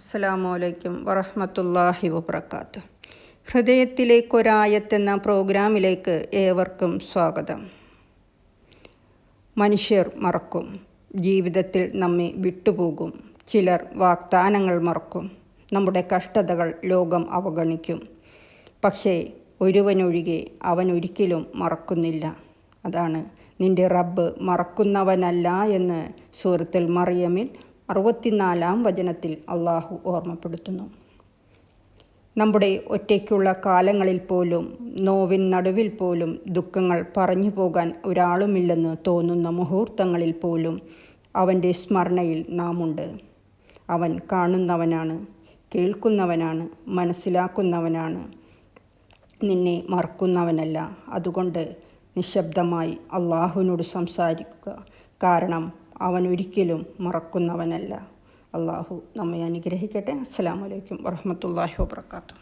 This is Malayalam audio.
അസ്സലാമു വറഹ്മത്തുള്ളാഹി വബറകാതുഹു. ഹൃദയത്തിലേക്കൊരായത്തെന്ന പ്രോഗ്രാമിലേക്ക് ഏവർക്കും സ്വാഗതം. മനുഷ്യർ മറക്കും, ജീവിതത്തിൽ നമ്മെ വിട്ടുപോകും. ചിലർ വാഗ്ദാനങ്ങൾ മറക്കും, നമ്മുടെ കഷ്ടതകൾ ലോകം അവഗണിക്കും. പക്ഷേ ഒരുവനൊഴികെ അവൻ ഒരിക്കലും മറക്കുന്നില്ല. അതാണ് നിന്റെ റബ്ബ് മറക്കുന്നവനല്ല എന്ന് സൂറത്തുൽ മറിയമിൽ 64-ാം വചനത്തിൽ അള്ളാഹു ഓർമ്മപ്പെടുത്തുന്നു. നമ്മുടെ ഒറ്റയ്ക്കുള്ള കാലങ്ങളിൽ പോലും, നോവിൻ നടുവിൽ പോലും, ദുഃഖങ്ങൾ പറഞ്ഞു പോകാൻ ഒരാളുമില്ലെന്ന് തോന്നുന്ന മുഹൂർത്തങ്ങളിൽ പോലും അവൻ്റെ സ്മരണയിൽ നാമുണ്ട്. അവൻ കാണുന്നവനാണ്, കേൾക്കുന്നവനാണ്, മനസ്സിലാക്കുന്നവനാണ്, നിന്നെ മറക്കുന്നവനല്ല. അതുകൊണ്ട് നിശബ്ദമായി അള്ളാഹുവിനോട് സംസാരിക്കുക. കാരണം അവൻ ഒരിക്കലും മറക്കുന്നവനല്ല. അള്ളാഹു നമ്മെ അനുഗ്രഹിക്കട്ടെ. അസ്സലാമു അലൈക്കും വറഹ്മത്തുള്ളാഹി വബറകാതുഹു.